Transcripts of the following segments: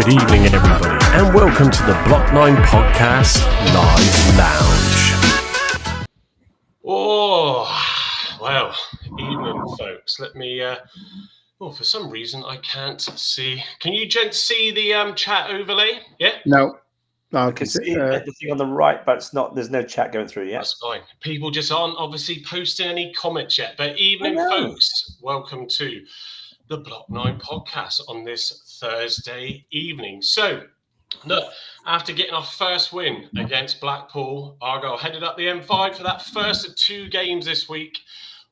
Good evening, everybody, and welcome to the Block 9 Podcast Live Lounge. Oh, well, evening, folks. Let me, for some reason, I can't see. Can you gents see the chat overlay? Yeah? No. I can see the thing on the right, but it's not. There's no chat going through yet. That's fine. People just aren't obviously posting any comments yet. But evening, folks. Welcome to the Block 9 Podcast on this Thursday evening. So, look, after getting our first win against Blackpool, Argyle headed up the M5 for that first of two games this week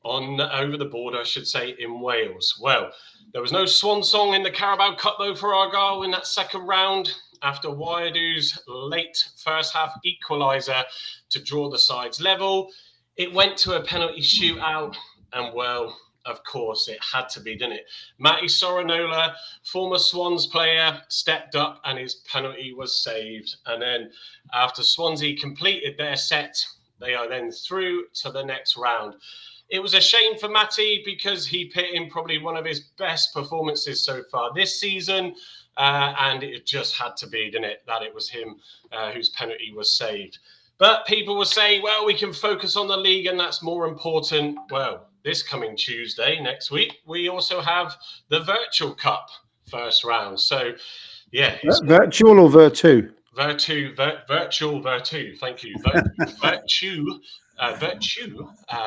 over the border, I should say, in Wales. Well, there was no swan song in the Carabao Cup, though, for Argyle in that second round after Wyadu's late first half equaliser to draw the sides level. It went to a penalty shootout, and, well, of course, it had to be, didn't it? Matty Sorinola, former Swans player, stepped up and his penalty was saved. And then after Swansea completed their set, they are then through to the next round. It was a shame for Matty because he put in probably one of his best performances so far this season. And it just had to be, didn't it, that it was him whose penalty was saved. But people will say, well, we can focus on the league and that's more important. Well, this coming Tuesday, next week, we also have the Virtual Cup first round. So, yeah. Virtual or Virtu? Virtual, Virtu. Thank you. Virtue,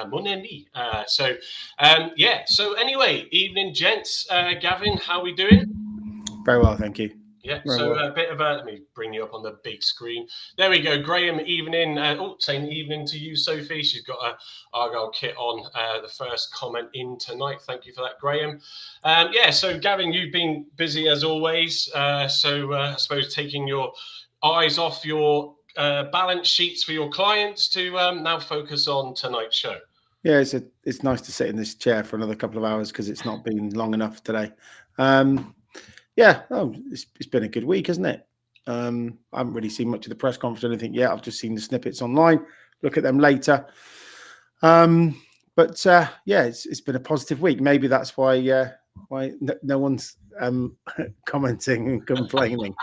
mon ami. So anyway, evening, gents. Gavin, how we doing? Very well, thank you. Yeah, so a bit of let me bring you up on the big screen. There we go. Graham, evening. Saying evening to you, Sophie. She's got a Argyle kit on. The first comment in tonight. Thank you for that, Graham. So Gavin, you've been busy as always. I suppose taking your eyes off your balance sheets for your clients to now focus on tonight's show. Yeah, it's nice to sit in this chair for another couple of hours because it's not been long enough today. It's been a good week, hasn't it? I haven't really seen much of the press conference or anything yet. I've just seen the snippets online. Look at them later. It's been a positive week. Maybe that's why no one's commenting and complaining.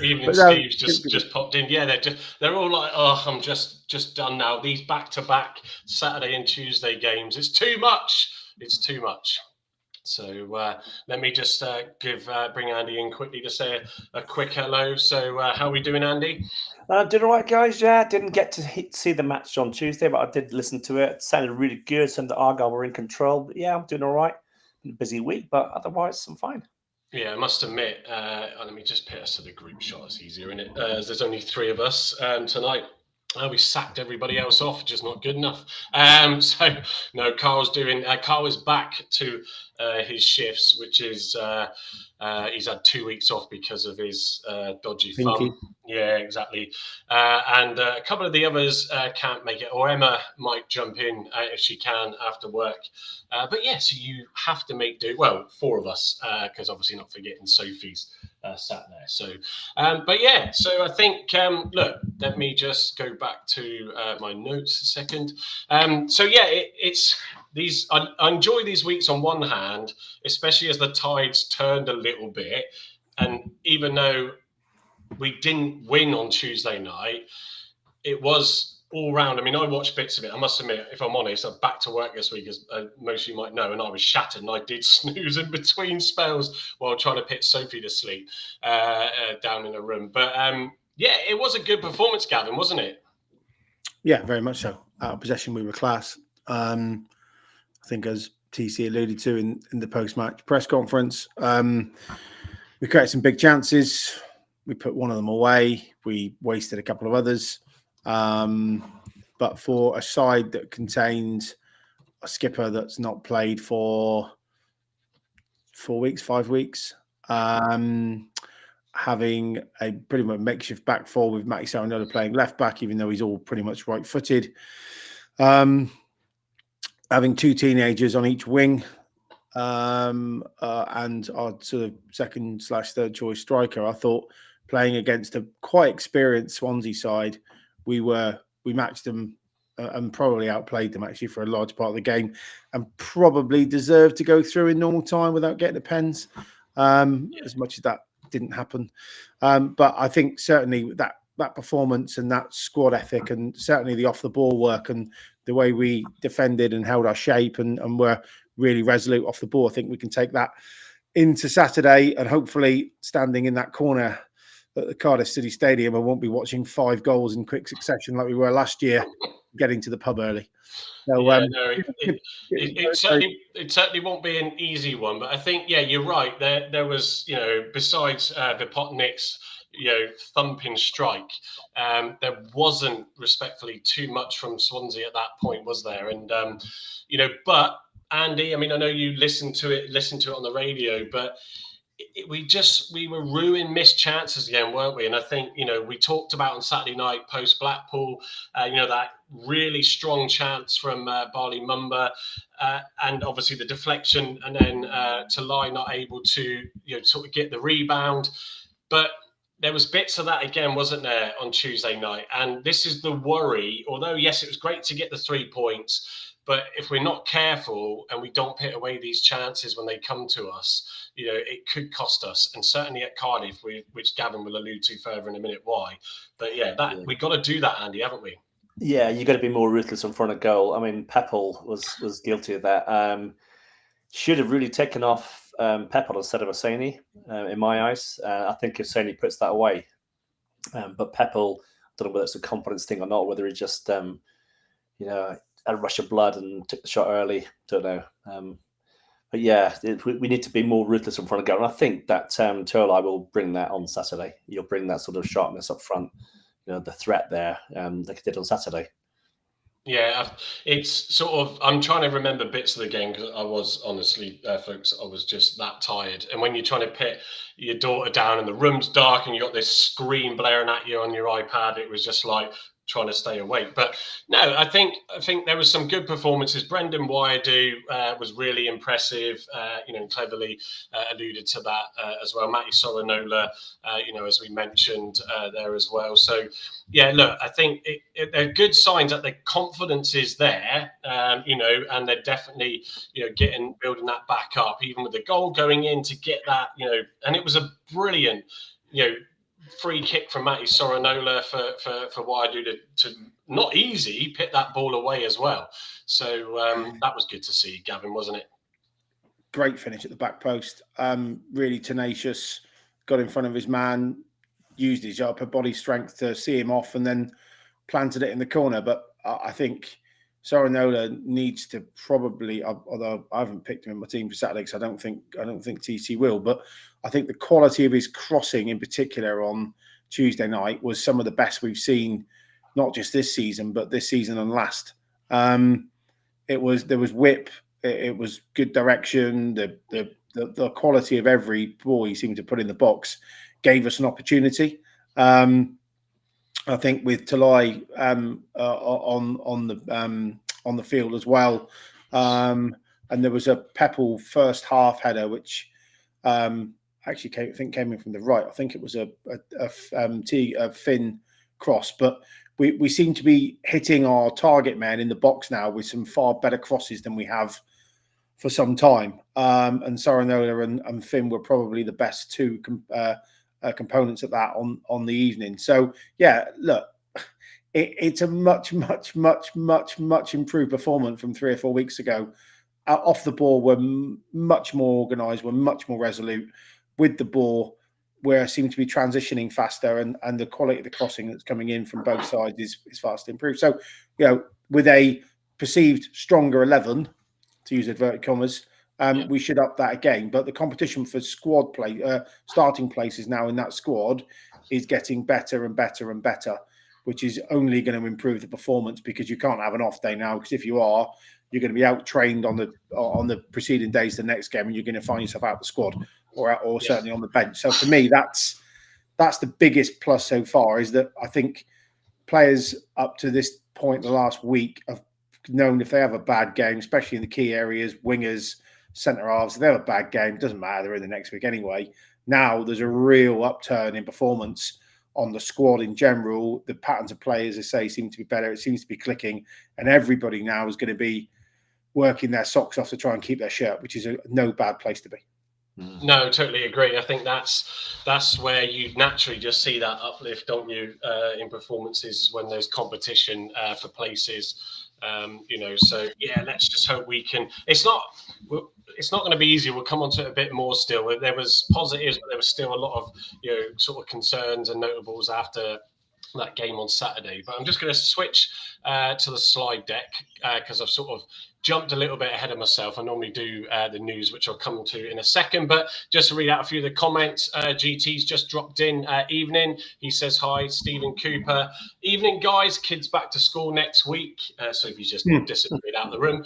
Even Steve's just popped in. Yeah, they're all like, oh, I'm just done now. These back-to-back Saturday and Tuesday games. It's too much. So let me just bring Andy in quickly to say a quick hello. So how are we doing, Andy? Did all right, guys. Yeah, didn't get to see the match on Tuesday, but I did listen to it. It sounded really good. Some of the Argyle were in control. But yeah, I'm doing all right. Been a busy week, but otherwise I'm fine. Yeah, I must admit, let me just put us to the group shot. It's easier, isn't it? There's only three of us tonight. We sacked everybody else off, just not good enough. Carl is back to his shifts, which is he's had 2 weeks off because of his dodgy thumb. Yeah, exactly. And a couple of the others can't make it, or Emma might jump in if she can after work. So you have to make do. Well, four of us, because obviously not forgetting Sophie's sat there. So I think, let me just go back to my notes a second. It's these. I enjoy these weeks on one hand, especially as the tides turned a little bit, and even though we didn't win on Tuesday night, it was all round. I mean, I watched bits of it. I must admit, if I'm honest, I'm back to work this week, as most of you might know, and I was shattered, and I did snooze in between spells while trying to put Sophie to sleep down in the room. But it was a good performance, Gavin, wasn't it? Yeah, very much so. Out of possession, we were class. I think, as TC alluded to in the post-match press conference, we created some big chances. We put one of them away. We wasted a couple of others. But for a side that contains a skipper that's not played for 5 weeks, having a pretty much makeshift back four with Matty Saranola playing left back, even though he's all pretty much right-footed, having two teenagers on each wing, and our sort of second/third choice striker, I thought playing against a quite experienced Swansea side, we matched them and probably outplayed them actually for a large part of the game, and probably deserved to go through in normal time without getting the pens. As much as that didn't happen. But I think certainly that performance and that squad ethic, and certainly the off the ball work and the way we defended and held our shape and were really resolute off the ball, I think we can take that into Saturday and hopefully standing in that corner at the Cardiff City Stadium, I won't be watching 5 goals in quick succession like we were last year, getting to the pub early. So, it certainly won't be an easy one, but I think you're right. There was besides Vipotnik's thumping strike, there wasn't respectfully too much from Swansea at that point, was there? And but Andy, I mean, I know you listened to it on the radio, but we were ruining missed chances again, weren't we? And I think we talked about on Saturday night post Blackpool, that really strong chance from Barley Mumba, and obviously the deflection, and then Tolaj not able to sort of get the rebound, but there was bits of that again, wasn't there, on Tuesday night? And this is the worry. Although yes, it was great to get the 3 points. But if we're not careful and we don't put away these chances when they come to us, it could cost us. And certainly at Cardiff, which Gavin will allude to further in a minute why. But we've got to do that, Andy, haven't we? Yeah, you've got to be more ruthless in front of goal. I mean, Peppel was guilty of that. Should have really taken off Peppel instead of Hosseini, in my eyes. I think Hosseini puts that away. But Peppel, I don't know whether it's a confidence thing or not, whether he just, a rush of blood and took the shot early. Don't know. But yeah, we need to be more ruthless in front of goal. And I think that Tolaj will bring that on Saturday. He'll bring that sort of sharpness up front, the threat there, like he did on Saturday. Yeah, it's sort of, I'm trying to remember bits of the game because I was honestly, folks, I was just that tired. And when you're trying to put your daughter down and the room's dark and you got this screen blaring at you on your iPad, it was just like trying to stay awake. But no, I think there was some good performances. Brendan Wyadu was really impressive. Cleverley alluded to that as well. Matty Sorinola, as we mentioned there as well. So yeah, look, I think they're good signs that the confidence is there, and they're definitely, building that back up, even with the goal going in to get that, and it was a brilliant, free kick from Matty Sorinola for Wyadu to not easy pick that ball away as well. So that was good to see, Gavin, wasn't it? Great finish at the back post. Really tenacious, got in front of his man, used his upper body strength to see him off, and then planted it in the corner. But I think Sorinola needs to probably, although I haven't picked him in my team for Saturday because I don't think TC will, but I think the quality of his crossing in particular on Tuesday night was some of the best we've seen, not just this season, but this season and last. There was whip, it was good direction, the quality of every ball he seemed to put in the box gave us an opportunity. I think with Tolaj on the field as well, and there was a Peppel first half header which actually came in from the right. I think it was a Finn cross, but we seem to be hitting our target man in the box now with some far better crosses than we have for some time. And Sorinola and Finn were probably the best two components of that on the evening. So yeah, look, it's a much improved performance from 3 or 4 weeks ago. Off the ball, we're much more organised, we're much more resolute. With the ball, we seem to be transitioning faster, and the quality of the crossing that's coming in from both sides is vastly improved. So, with a perceived stronger 11, to use inverted commas, we should up that again. But the competition for squad play, starting places now in that squad, is getting better and better and better, which is only going to improve the performance, because you can't have an off day now, because if you are, you're going to be out trained on the preceding days, the next game, and you're going to find yourself out the squad or certainly on the bench. So for me, that's the biggest plus so far, is that I think players up to this point the last week have known if they have a bad game, especially in the key areas, wingers, centre halves, if they have a bad game, it doesn't matter, they're in the next week anyway. Now there's a real upturn in performance on the squad in general. The patterns of play, as I say, seem to be better. It seems to be clicking, and everybody now is going to be working their socks off to try and keep their shirt, which is no bad place to be. No, totally agree. I think that's where you naturally just see that uplift, don't you, in performances when there's competition for places. So yeah, let's just hope we can. It's not going to be easy. We'll come on to it a bit more still. There was positives, but there was still a lot of sort of concerns and notables after that game on Saturday. But I'm just going to switch to the slide deck because I've sort of jumped a little bit ahead of myself. I normally do the news, which I'll come to in a second. But just to read out a few of the comments, GT's just dropped in. Evening. He says, hi, Stephen Cooper. Evening, guys. Kids back to school next week. So if he's just disappeared out of the room.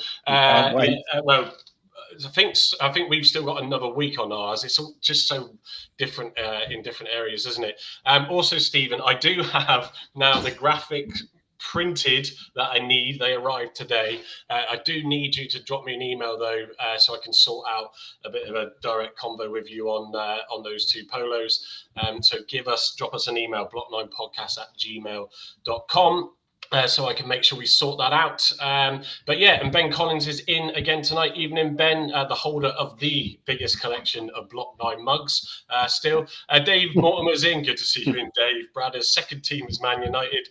I think we've still got another week on ours. It's all just so different in different areas, isn't it? Also, Stephen, I do have now the graphic printed that I need. They arrived today. I do need you to drop me an email though, so I can sort out a bit of a direct convo with you on those two polos. So drop us an email, block9podcast@gmail.com. So I can make sure we sort that out. But yeah, and Ben Collins is in again tonight. Evening, Ben, the holder of the biggest collection of Block 9 mugs still. Dave Mortimer's in. Good to see you in, Dave. Brad's second team is Man United.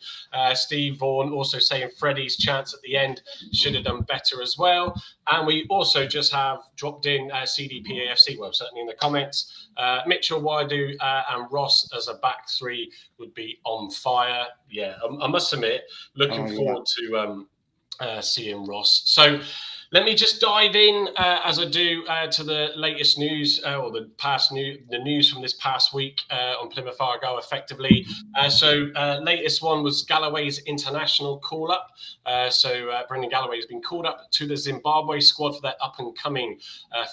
Steve Vaughan also saying Freddie's chance at the end should have done better as well. And we also just have dropped in CDPAFC, well, certainly in the comments. Mitchell, Waidu and Ross as a back three would be on fire. Yeah, I must admit, looking forward to seeing Ross. So let me just dive in as I do to the latest news or the news from this past week on Plymouth Argyle effectively. Latest one was Galloway's international call up. Brendan Galloway has been called up to the Zimbabwe squad for their up and coming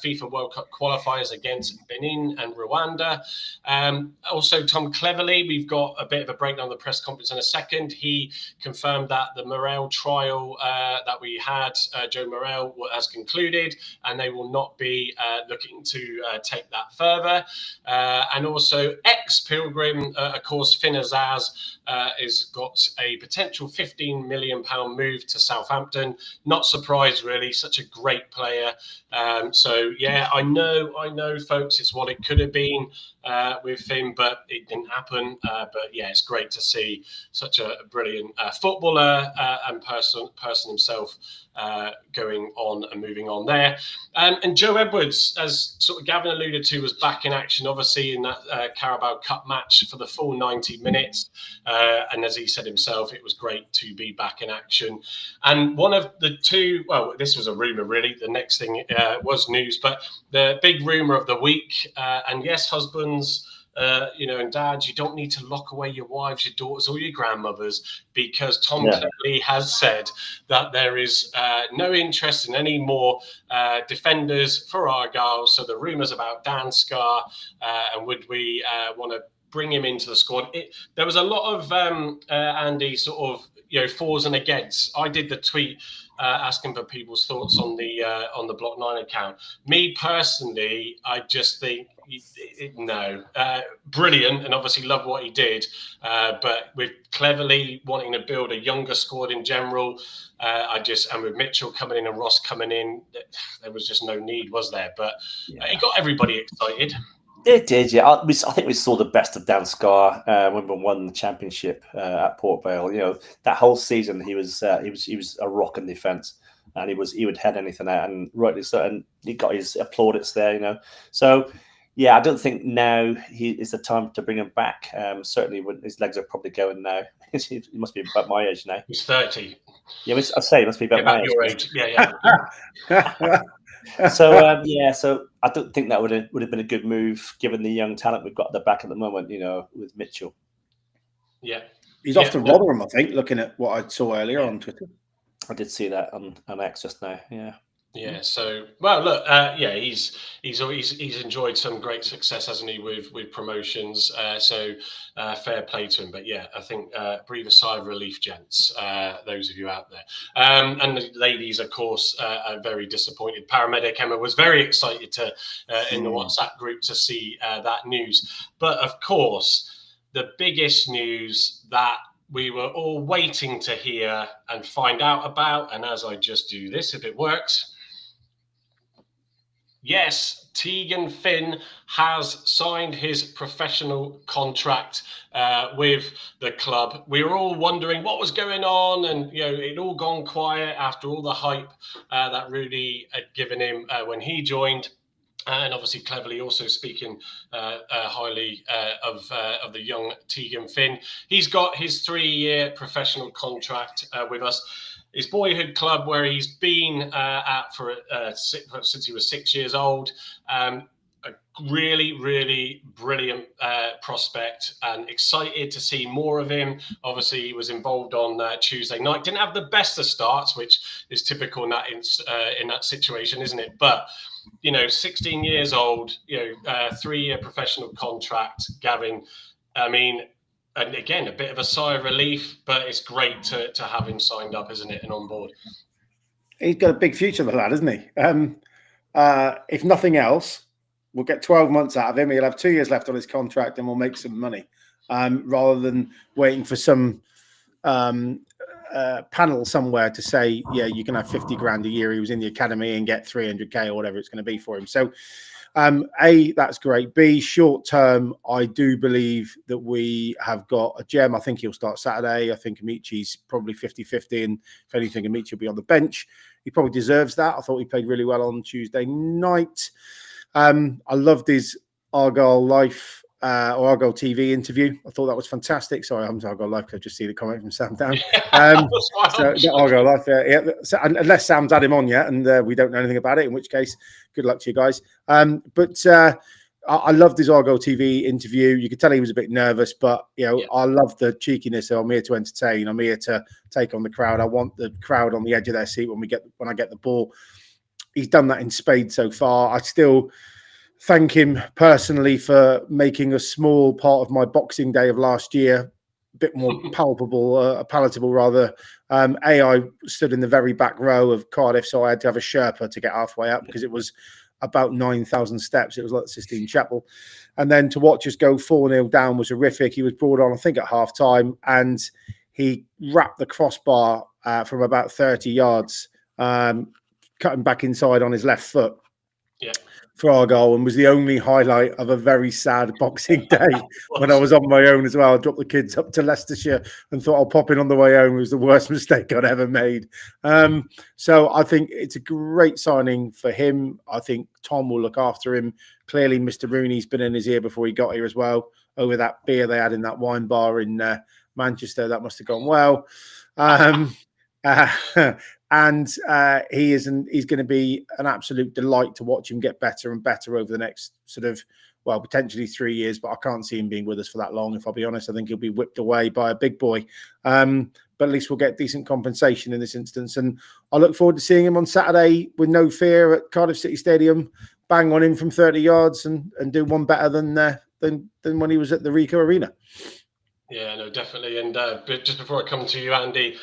FIFA World Cup qualifiers against Benin and Rwanda. Also, Tom Cleverley, we've got a bit of a breakdown of the press conference in a second. He confirmed that the Morel trial that we had, Joe Morel, has concluded, and they will not be looking to take that further. And also, ex-Pilgrim, of course, Finn Azaz has got a potential £15 million move to Southampton. Not surprised, really. Such a great player. Yeah, I know, folks, it's what it could have been with him, but it didn't happen. But yeah, it's great to see such a brilliant footballer and person himself going on and moving on there. And Joe Edwards, as sort of Gavin alluded to, was back in action, obviously, in that Carabao Cup match for the full 90 minutes. And as he said himself, it was great to be back in action. And one of the two, well, this was a rumour, really. The next thing was news, but the big rumour of the week, and yes, husbands, and dads, you don't need to lock away your wives, your daughters, or your grandmothers, because Tom Cleverley has said that there is no interest in any more defenders for Argyle. So the rumours about Dan Scarr and would we want to bring him into the squad? There was a lot of Andy sort of fors and against. I did the tweet asking for people's thoughts on the Block 9 account. Me personally, I just think no, brilliant, and obviously love what he did. But with Cleverley wanting to build a younger squad in general, and with Mitchell coming in and Ross coming in, there was just no need, was there? But it got everybody excited. It did, yeah. I think we saw the best of Dan Scarr when we won the championship at Port Vale. That whole season he was a rock in defence, and he would head anything out, and rightly so. And he got his plaudits there, So yeah, I don't think now is the time to bring him back. Certainly, when his legs are probably going now. He must be about my age now. He's 30. Yeah, I say he must be about my your age. Yeah. So I don't think that would have been a good move given the young talent we've got at the back at the moment, with Mitchell. Yeah. He's off to Rotherham, I think, looking at what I saw earlier on Twitter. I did see that on X just now, yeah. Yeah. So, well, look, he's enjoyed some great success, hasn't he, with promotions? Fair play to him. But yeah, I think breathe a sigh of relief, gents. Those of you out there, and the ladies, of course, are very disappointed. Paramedic Emma was very excited to in the WhatsApp group to see that news. But of course, the biggest news that we were all waiting to hear and find out about, and as I just do this, if it works. Yes, Tegan Finn has signed his professional contract with the club. We were all wondering what was going on, and it'd all gone quiet after all the hype that Rudy had given him when he joined. And obviously, Cleverley also speaking highly of the young Tegan Finn. He's got his 3-year professional contract with us. His boyhood club, where he's been at since he was 6 years old. A really, really brilliant prospect, and excited to see more of him. Obviously, he was involved on Tuesday night. Didn't have the best of starts, which is typical in that situation, isn't it? But 16 years old, 3-year professional contract, Gavin. I mean, and again, a bit of a sigh of relief, but it's great to have him signed up, isn't it, and on board. He's got a big future, the lad, hasn't he? If nothing else, we'll get 12 months out of him. He'll have 2 years left on his contract, and we'll make some money, rather than waiting for some panel somewhere to say, yeah, you can have 50 grand a year. He was in the academy and get 300k or whatever it's going to be for him. So, A, that's great. B, short term, I do believe that we have got a gem. I think he'll start Saturday. I think Amichi's probably 50-50, and if anything, Amichi will be on the bench. He probably deserves that. I thought he played really well on Tuesday night. I loved his Argyle Life or Argyle TV interview. I thought that was fantastic. Sorry, I haven't Argyle Life. I've just seen the comment from Sam Down. So Argyle Life. Yeah, so, unless Sam's had him on yet, and we don't know anything about it, in which case, good luck to you guys. But I loved his Argyle TV interview. You could tell he was a bit nervous, but I love the cheekiness. So I'm here to entertain. I'm here to take on the crowd. I want the crowd on the edge of their seat when I get the ball. He's done that in spades so far. I still thank him personally for making a small part of my Boxing Day of last year a bit more palatable rather. I stood in the very back row of Cardiff, so I had to have a Sherpa to get halfway up because it was about 9,000 steps. It was like the Sistine Chapel. And then to watch us go 4-0 down was horrific. He was brought on, I think, at half-time, and he wrapped the crossbar from about 30 yards, cutting back inside on his left foot for our goal, and was the only highlight of a very sad Boxing Day when I was on my own as well. I dropped the kids up to Leicestershire and thought I'll pop in on the way home. It was the worst mistake I'd ever made. So I think it's a great signing for him. I think Tom will look after him. Clearly, Mr. Rooney's been in his ear before he got here as well, over that beer they had in that wine bar in Manchester. That must have gone well. And he's going to be an absolute delight to watch him get better and better over the next potentially 3 years, but I can't see him being with us for that long, if I'll be honest. I think he'll be whipped away by a big boy. But at least we'll get decent compensation in this instance. And I look forward to seeing him on Saturday with no fear at Cardiff City Stadium, bang on him from 30 yards and do one better than when he was at the Ricoh Arena. Yeah, no, definitely. And but just before I come to you, Andy,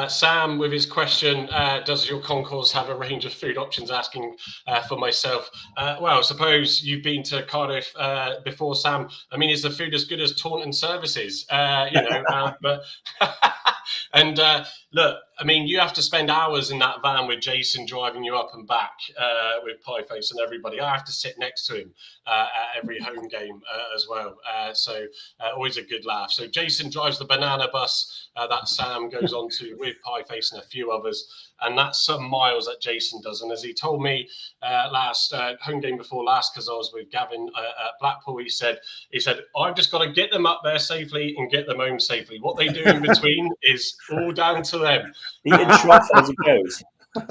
Sam, with his question, does your concourse have a range of food options? Asking for myself. Well, I suppose you've been to Cardiff before, Sam. I mean, is the food as good as Taunton Services? But and look, I mean, you have to spend hours in that van with Jason driving you up and back with Pieface and everybody. I have to sit next to him at every home game as well. So always a good laugh. So Jason drives the banana bus that Sam goes on to with Pieface and a few others. And that's some miles that Jason does. And as he told me last home game before last, because I was with Gavin at Blackpool, he said, I've just got to get them up there safely and get them home safely. What they do in between is all down to them. Eating trifle as it goes.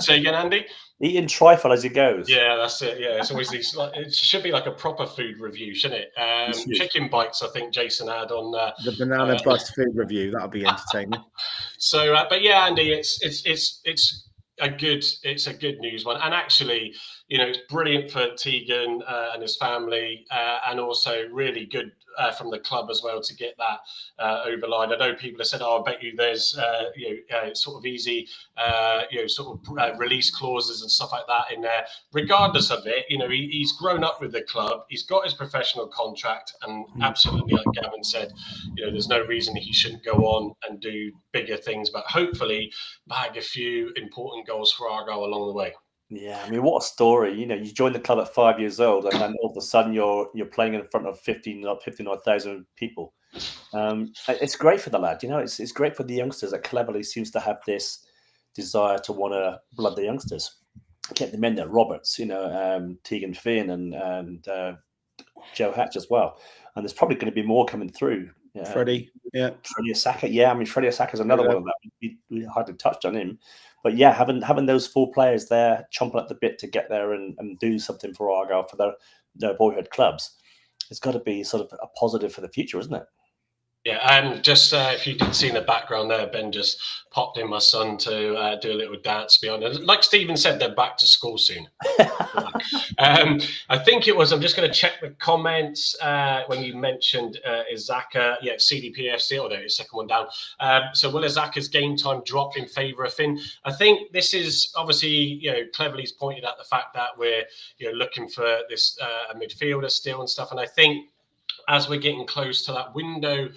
Say again, Andy? Eating trifle as it goes. Yeah, that's it. Yeah, it's always these. It should be like a proper food review, shouldn't it? Chicken bites, I think Jason had on the banana bus food review. That'll be entertaining. So, but yeah, Andy, it's a good news one, and actually, it's brilliant for Tegan and his family, and also really good from the club as well to get that over the line. I know people have said, "Oh, I bet you there's sort of easy, release clauses and stuff like that in there." Regardless of it, he's grown up with the club. He's got his professional contract, and absolutely, like Gavin said, there's no reason he shouldn't go on and do bigger things, but hopefully bag a few important goals for Argyle along the way. Yeah, I mean, what a story! You know, you joined the club at 5 years old, and then all of a sudden you're playing in front of 59,000 people. It's great for the lad. You know, it's great for the youngsters. That Cleverley seems to have this desire to want to blood the youngsters, get them in there. Roberts, you know, Tegan Finn and Joe Hatch as well. And there's probably going to be more coming through. Freddie, yeah. Freddie Asaka, yeah. I mean, Freddie Asaka is another one of that. We hardly touched on him. But yeah, having those 4 players there chomping at the bit to get there and do something for Argyle, for their boyhood clubs, it's got to be sort of a positive for the future, isn't it? Yeah, and just if you did see in the background there, Ben just popped in my son to do a little dance behind it. Like Stephen said, they're back to school soon. I think it was, I'm just going to check the comments when you mentioned Izaka. Yeah, CDPFC, or there is second one down. So will Izaka's game time drop in favour of Finn? I think this is obviously, you know, Cleverley's pointed out the fact that we're, you know, looking for this a midfielder still and stuff. And I think as we're getting close to that window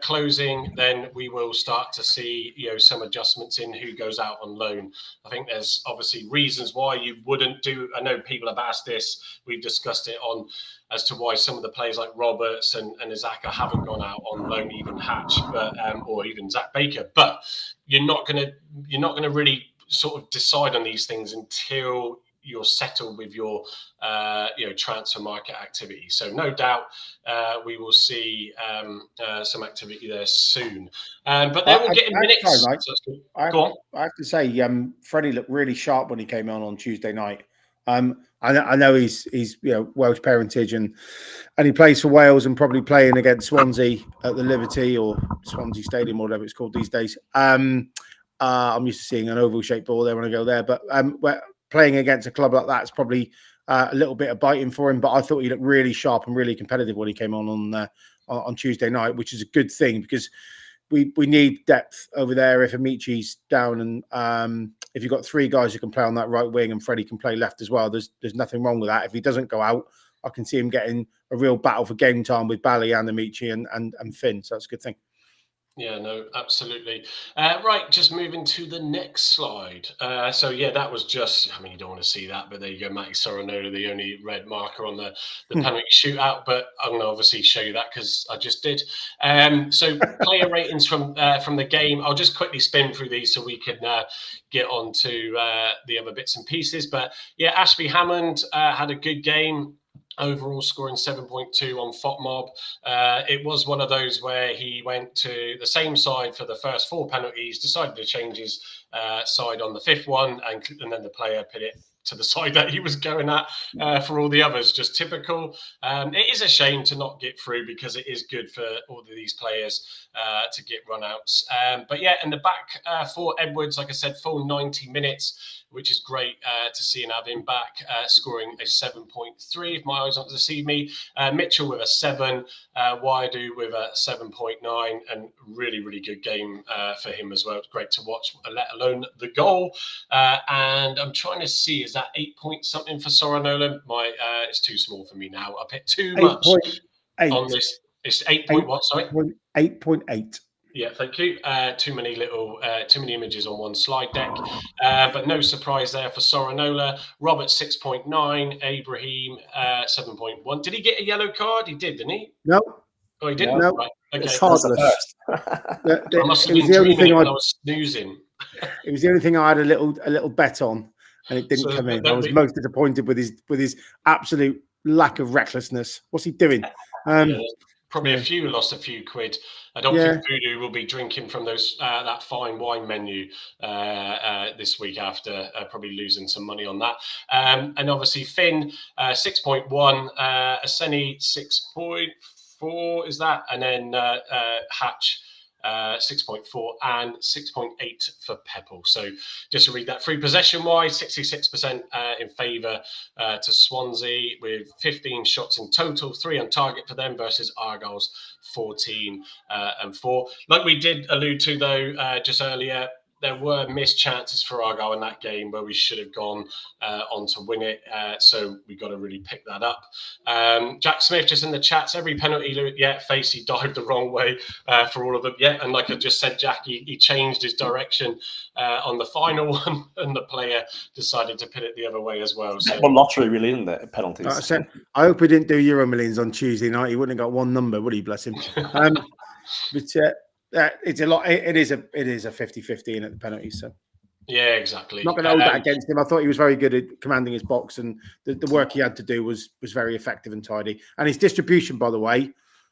closing, then we will start to see, you know, some adjustments in who goes out on loan. I think there's obviously reasons why you wouldn't do. I know people have asked this. We've discussed it on as to why some of the players like Roberts and Izaka haven't gone out on loan, even Hatch, but or even Zach Baker. But you're not gonna really sort of decide on these things until you're settled with your you know, transfer market activity. So no doubt we will see some activity there soon. But then we'll get in minutes. I have to say, Freddie looked really sharp when he came on Tuesday night. I know he's you know, Welsh parentage and he plays for Wales and probably playing against Swansea at the Liberty or Swansea Stadium or whatever it's called these days. I'm used to seeing an oval shaped ball there when I go there, but playing against a club like that is probably a little bit of biting for him. But I thought he looked really sharp and really competitive when he came on Tuesday night, which is a good thing because we need depth over there. If Amichi's down and if you've got 3 guys who can play on that right wing and Freddie can play left as well, there's nothing wrong with that. If he doesn't go out, I can see him getting a real battle for game time with Bally and Amichi and Finn. So that's a good thing. Yeah, no, absolutely. Right, just moving to the next slide. So, yeah, that was just, I mean, you don't want to see that, but there you go, Matty Soronola, the only red marker on the penalty shootout. But I'm going to obviously show you that because I just did. So, player ratings from the game. I'll just quickly spin through these so we can get on to the other bits and pieces. But, yeah, Ashby Hammond had a good game. Overall scoring 7.2 on FOTMob. It was one of those where he went to the same side for the first 4 penalties, decided to change his side on the 5th one, and then the player put it to the side that he was going at for all the others. Just typical. It is a shame to not get through because it is good for all of these players to get run-outs. But yeah, in the back for Edwards, like I said, full 90 minutes, which is great to see and have him back, scoring a 7.3, if my eyes aren't deceive me. Mitchell with a 7, Waidu with a 7.9, and really, really good game for him as well. It's great to watch, let alone the goal. And I'm trying to see, is that 8 point something for Soronola? It's too small for me now. I picked too much on this. It's 8 point what, sorry? 8.8. Yeah, thank you. Too many images on one slide deck, but no surprise there for Soronola. Robert 6.9, Ibrahim 7.1. Did he get a yellow card? He did, didn't he? No. Oh, he didn't. No. Right. Okay. It's heartless. I must have been dreaming when I was snoozing. It was the only thing I had a little bet on, and it didn't come in. I was most disappointed with his absolute lack of recklessness. What's he doing? Probably a few lost a few quid. I don't think Voodoo will be drinking from those that fine wine menu this week after probably losing some money on that. And obviously Finn 6.1, Aseni 6.4 is that, and then Hatch 6.4 and 6.8 for Pepple. So just to read that through, possession-wise, 66% in favour to Swansea with 15 shots in total, 3 on target for them versus Argyle's 14 and 4. Like we did allude to though just earlier, there were missed chances for Argyle in that game where we should have gone on to win it. So we got to really pick that up. Jack Smith just in the chats, every penalty Facey dived the wrong way for all of them. Yeah, and like I just said, Jack, he changed his direction on the final one, and the player decided to put it the other way as well. So lottery, really, isn't it? Penalties. I hope he didn't do Euro Millions on Tuesday night. He wouldn't have got one number, would he? Bless him. But it's a lot. It is a 50-50 in at the penalties. So yeah, exactly. Not going to hold that against him. I thought he was very good at commanding his box, and the work he had to do was very effective and tidy. And his distribution, by the way,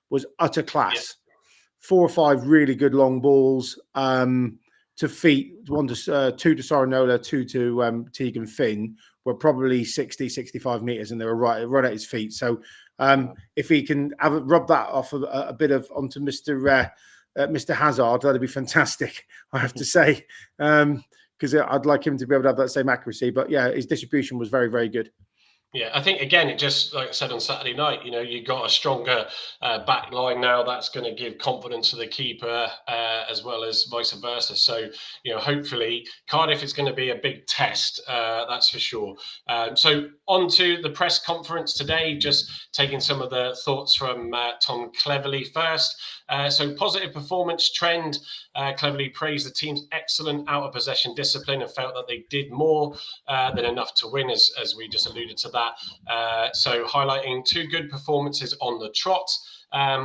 was utter class. Yeah. 4 or 5 really good long balls to feet. 2 to Sorinola, 2 to Tegan Finn were probably 60-65 meters, and they were right at his feet. So if he can rub that off a bit of onto Mr. Hazard, that'd be fantastic, I have to say, because I'd like him to be able to have that same accuracy. But yeah, his distribution was very, very good. Yeah, I think, again, it just, like I said on Saturday night, you got a stronger back line now. That's going to give confidence to the keeper as well as vice versa. So, hopefully Cardiff is going to be a big test, that's for sure. So on to the press conference today, just taking some of the thoughts from Tom Cleverley first. So positive performance trend. Cleverley praised the team's excellent out of possession discipline and felt that they did more than enough to win, as we just alluded to that. So highlighting 2 good performances on the trot.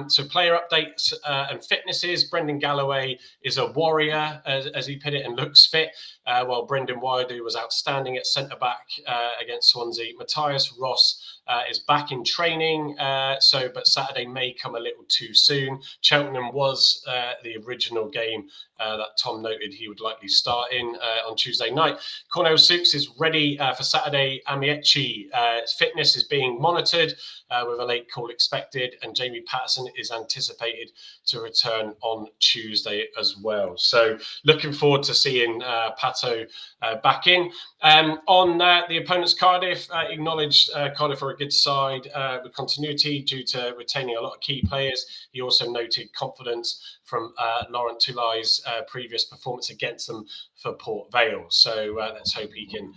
So player updates and fitnesses. Brendan Galloway is a warrior, as he put it, and looks fit, while Brendan Wydu was outstanding at centre-back against Swansea. Matthias Ross is back in training, but Saturday may come a little too soon. Cheltenham was the original game that Tom noted he would likely start in on Tuesday night. Cornell Sukes is ready for Saturday. Amiechi fitness is being monitored with a late call expected, and Jamie Patterson is anticipated to return on Tuesday as well. So looking forward to seeing Pato back in. On the opponents, Cardiff acknowledged Cardiff are a good side with continuity due to retaining a lot of key players. He also noted confidence from Lorent Tolaj's previous performance against them for Port Vale. So let's hope he can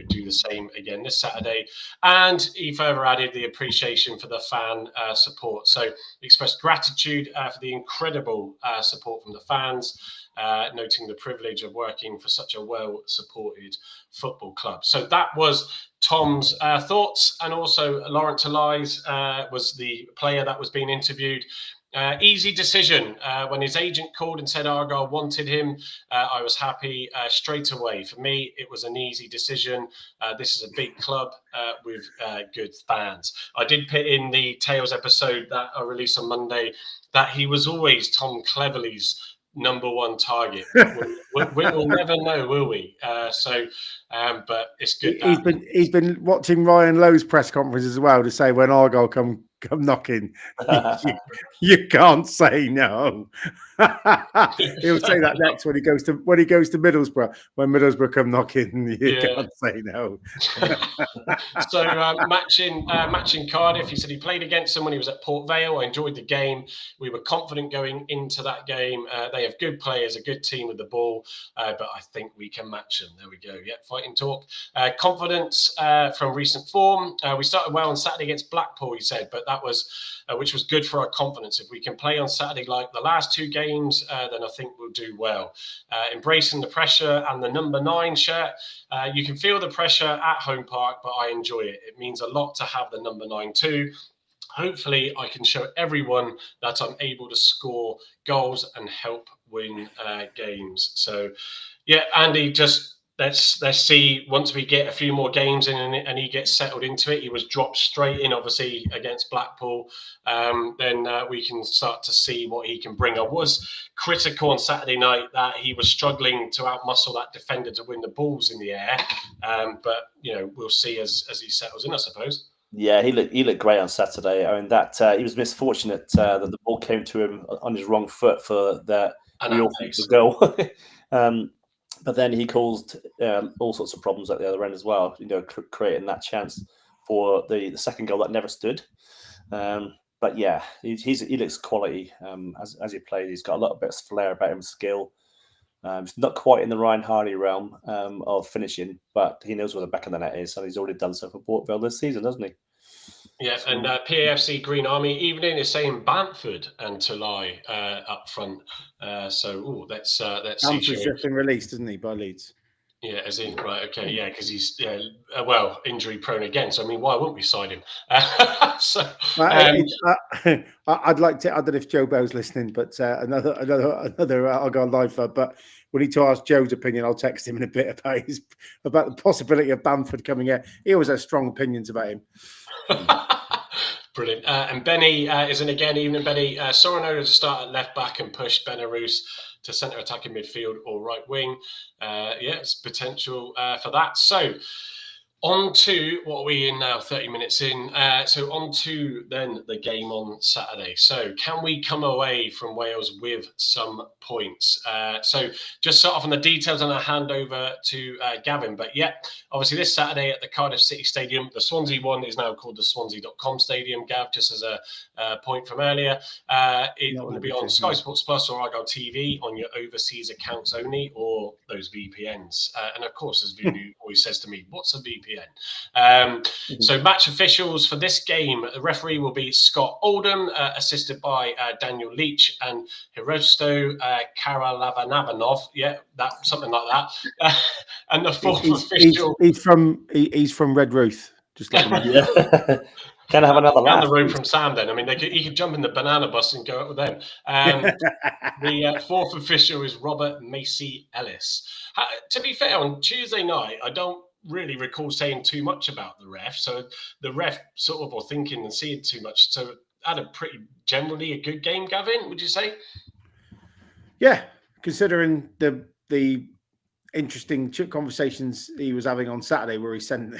do the same again this Saturday. And he further added the appreciation for the fan support. So he expressed gratitude for the incredible support from the fans, noting the privilege of working for such a well-supported football club. So that was Tom's thoughts, and also Lorent Tolaj was the player that was being interviewed. Easy decision. When his agent called and said Argyle wanted him, I was happy straight away. For me, it was an easy decision. This is a big club with good fans. I did put in the Tales episode that I released on Monday that he was always Tom Cleverley's number 1 target. We'll never know, will we? But it's good. He's been watching Ryan Lowe's press conference as well to say when Argyle come knocking, you can't say no. He'll say that next when he goes to Middlesbrough. When Middlesbrough come knocking, you can't say no. So matching Cardiff, he said he played against them when he was at Port Vale. I enjoyed the game. We were confident going into that game. They have good players, a good team with the ball, but I think we can match them. There we go. Yeah, fighting talk. Confidence from recent form. We started well on Saturday against Blackpool, he said, but that was which was good for our confidence. If we can play on Saturday like the last 2 games, then I think we'll do well. Embracing the pressure and the number 9 shirt. You can feel the pressure at Home Park, but I enjoy it. It means a lot to have the number 9 too. Hopefully, I can show everyone that I'm able to score goals and help win games. So, yeah, Andy, just let's see. Once we get a few more games in and he gets settled into it, he was dropped straight in, obviously, against Blackpool. Then we can start to see what he can bring. I was critical on Saturday night that he was struggling to outmuscle that defender to win the balls in the air. But we'll see as he settles in, I suppose. Yeah, he looked great on Saturday. I mean, that he was misfortunate that the ball came to him on his wrong foot for that real goal. But then he caused all sorts of problems at the other end as well, creating that chance for the second goal that never stood. But yeah, he looks quality as he plays. He's got a lot of bit of flair about him, skill. It's not quite in the Ryan Hardy realm of finishing, but he knows where the back of the net is, and he's already done so for Port Vale this season, hasn't he? Yeah, and PAFC Green Army Evening is saying Bamford and Tolaj up front. Let's see. Bamford's just been released, isn't he, by Leeds? Yeah, as in right, okay, yeah, because he's injury prone again. So I mean, why wouldn't we sign him? I'd like to. I don't know if Joe Bell's listening, but another Argyle lifer. But we need to ask Joe's opinion. I'll text him in a bit about the possibility of Bamford coming in. He always has strong opinions about him. Brilliant. And Benny is in again. Evening, Benny. Sorano to start at left back and push Benarous to centre attacking midfield or right wing. It's potential for that. So on to what are we in now? 30 minutes in. So on to then the game on Saturday. So can we come away from Wales with some points? So just start off on the details and I'll hand over to Gavin. But yeah, obviously this Saturday at the Cardiff City Stadium, the Swansea one is now called the Swansea.com Stadium. Gav, just as a point from earlier, it will be on Sky Sports Plus or Argyle TV on your overseas accounts only or those VPNs. And of course, as Vunu always says to me, what's a VPN? So match officials for this game, the referee will be Scott Oldham, assisted by Daniel Leach and Hirosto Karalavanov. Yeah, that something like that. And the fourth official. He's from Red Ruth. Just like Can I have another laugh? Down the road from Sam, then. I mean, he could jump in the banana bus and go out with them. The fourth official is Robert Macy Ellis. To be fair, on Tuesday night, I don't really recall saying too much about the ref. So the ref sort of, or thinking and seeing too much. So had a generally a good game, Gavin, would you say? Yeah, considering the interesting conversations he was having on Saturday, where he sent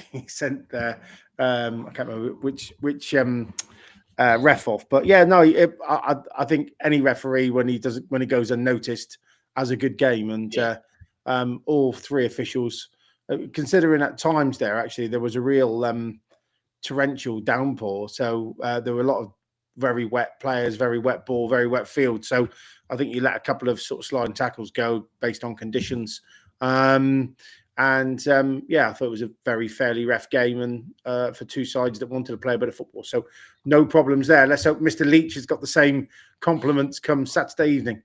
I can't remember which ref off, but yeah, no, I think any referee when he goes unnoticed has a good game, and all three officials, considering at times there was a real torrential downpour, so there were a lot of very wet players, very wet ball, very wet field. So I think you let a couple of sort of sliding tackles go based on conditions. I thought it was a very fairly ref game, and for two sides that wanted to play a bit of football. So no problems there. Let's hope Mr. Leach has got the same compliments come Saturday evening.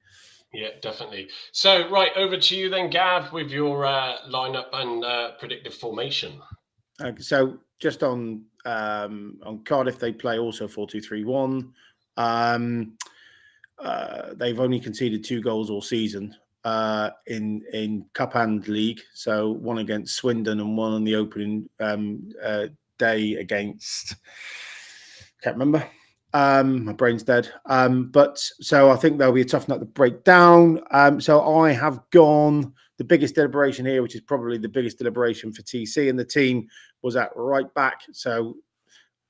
Yeah, definitely. So, right, over to you then, Gav, with your lineup and predictive formation. So just on Cardiff, they play also 4-2-3-1. They've only conceded 2 goals all season in Cup and League. So one against Swindon and one on the opening day against, can't remember. My brain's dead. But so I think there'll be a tough nut to break down. So I have gone the biggest deliberation here, which is probably the biggest deliberation for TC, and the team was at right back. So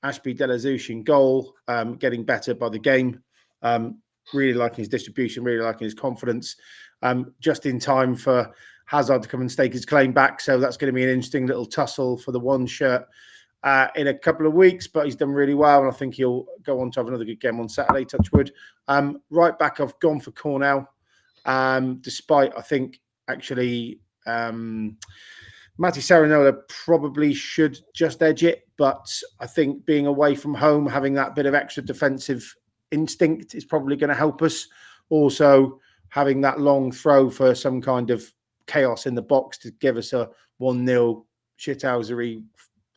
Ashby Delazouche in goal, getting better by the game. Really liking his distribution, really liking his confidence. Just in time for Hazard to come and stake his claim back. So that's going to be an interesting little tussle for the one shirt in a couple of weeks, but he's done really well, and I think he'll go on to have another good game on Saturday, touch wood. Right back, I've gone for Cornell, despite, I think, actually, Matty Saranola probably should just edge it, but I think being away from home, having that bit of extra defensive instinct is probably going to help us. Also, having that long throw for some kind of chaos in the box to give us a 1-0 shithousery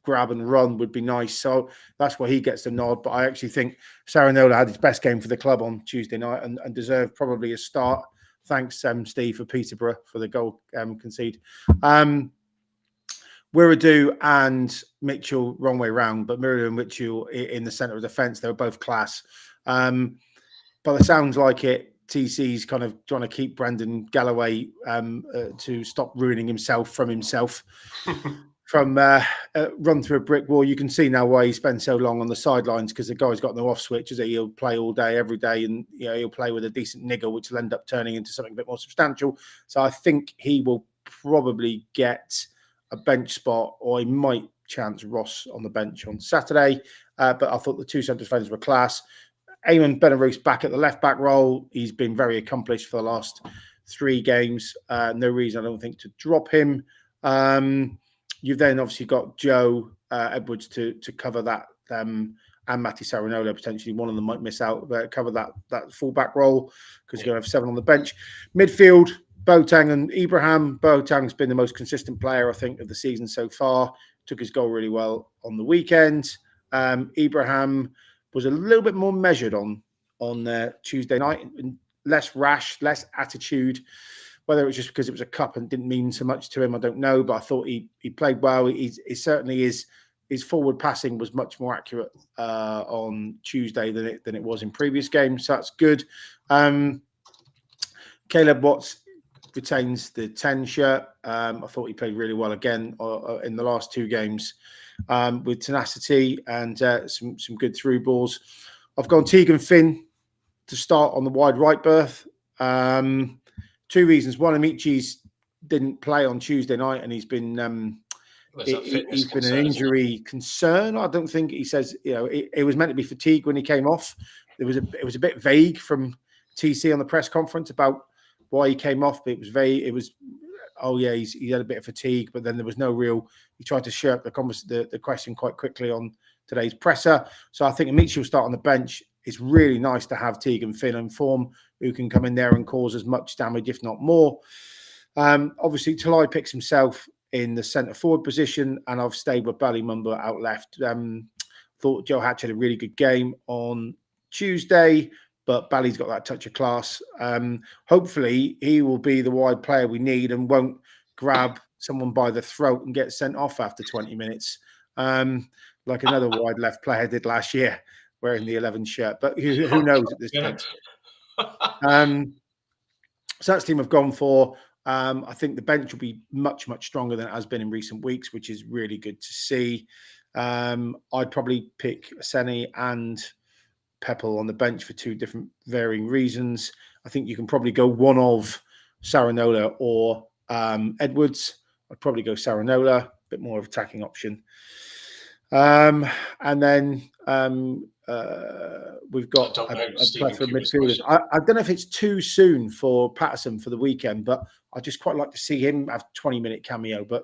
grab and run would be nice. So that's why he gets the nod. But I actually think Saranola had his best game for the club on Tuesday night and deserved probably a start. Thanks, Steve, for Peterborough for the goal concede. Wiradu and Mitchell, wrong way round, but Wiradu and Mitchell in the centre of defence, they were both class. But it sounds like it, TC's kind of trying to keep Brendan Galloway to stop ruining himself from himself. From run through a brick wall. You can see now why he spends so long on the sidelines, because the guy's got no off switch, is that he'll play all day, every day, and he'll play with a decent nigger, which will end up turning into something a bit more substantial. So I think he will probably get a bench spot, or he might chance Ross on the bench on Saturday. But I thought the two centre defenders were class. Eamon Benarous back at the left back role. He's been very accomplished for the last 3 games. No reason, I don't think, to drop him. You've then obviously got Joe Edwards to cover that, and Matti Saranola potentially. One of them might miss out, but cover that fullback role because you're going to have 7 on the bench. Midfield, Boateng and Ibrahim. Boateng's been the most consistent player, I think, of the season so far. Took his goal really well on the weekend. Ibrahim was a little bit more measured on Tuesday night, and less rash, less attitude. Whether it was just because it was a cup and didn't mean so much to him, I don't know. But I thought he played well. He certainly is. His forward passing was much more accurate on Tuesday than it was in previous games. So that's good. Caleb Watts retains the 10 shirt. I thought he played really well again in the last 2 games with tenacity and some good through balls. I've gone Tegan Finn to start on the wide right berth. 2 reasons. One, Amichi's didn't play on Tuesday night, and he's been he's been an injury concern. I don't think he says, it was meant to be fatigue when he came off. It was a bit vague from TC on the press conference about why he came off, but it was vague. It was, he had a bit of fatigue, but then there was no real. He tried to shirk the question quite quickly on today's presser. So I think Amici will start on the bench. It's really nice to have Tegan Finn in form, who can come in there and cause as much damage, if not more. Obviously, Tolaj picks himself in the centre forward position, and I've stayed with Bally Mumba out left. Thought Joe Hatch had a really good game on Tuesday, but Bally's got that touch of class. Hopefully, he will be the wide player we need and won't grab someone by the throat and get sent off after 20 minutes, like another wide left player did last year, wearing the 11 shirt. But who knows at this point? So that's the team I've gone for. I think the bench will be much, much stronger than it has been in recent weeks, which is really good to see. I'd probably pick Seni and Peppel on the bench for 2 different varying reasons. I think you can probably go one of Saranola or Edwards. I'd probably go Saranola, a bit more of attacking option. And then we've got a plethora of midfielders. I don't know if it's too soon for Patterson for the weekend, but I just quite like to see him have 20-minute cameo. But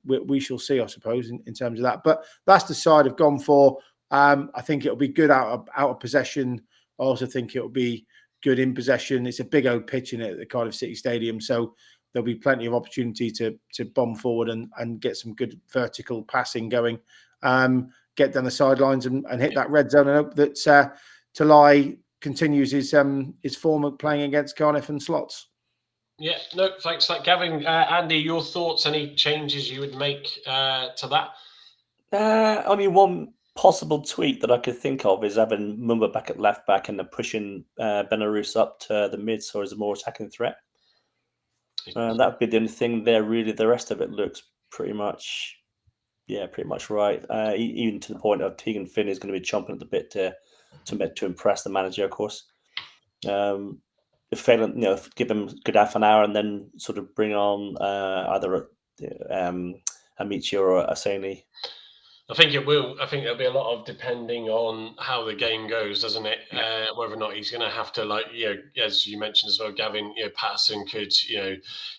we shall see, I suppose, in terms of that. But that's the side I've gone for. I think it'll be good out of possession. I also think it'll be good in possession. It's a big old pitch in it at the Cardiff City Stadium, so there'll be plenty of opportunity to bomb forward and get some good vertical passing going. Get down the sidelines and hit that red zone, and hope that Tolaj continues his form of playing against Cardiff and slots. Yeah, no, thanks for that, Gavin. Andy, your thoughts? Any changes you would make to that? Only one possible tweak that I could think of is having Mumba back at left back and then pushing Benarous up to the mid, so as a more attacking threat. That would be the only thing there. Really, the rest of it looks pretty much right. Even to the point of Tegan Finn is going to be chomping at the bit to impress the manager, of course. If failing, give him a good half an hour and then sort of bring on either Amici or Aseni. I think it will. I think there'll be a lot of depending on how the game goes, doesn't it? Whether or not he's going to have to, as you mentioned as well, Gavin. Patterson could,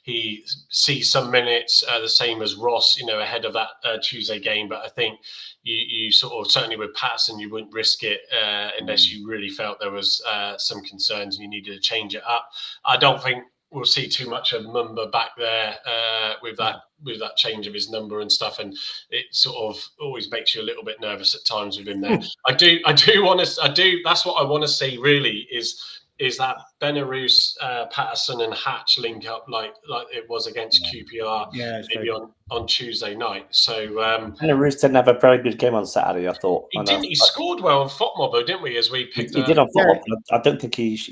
he sees some minutes, the same as Ross, ahead of that Tuesday game. But I think you sort of, certainly with Patterson, you wouldn't risk it unless you really felt there was some concerns and you needed to change it up. I don't think we'll see too much of Mumba back there with that change of his number and stuff, and it sort of always makes you a little bit nervous at times with him there. I do want to. That's what I want to see. Really, is that Benarous, Patterson, and Hatch link up like it was against QPR, maybe on Tuesday night. So Benarous didn't have a very good game on Saturday, I thought. He didn't. He scored well on FOTMOB, though, didn't we? As we picked, he did on FOTMOB. I don't think his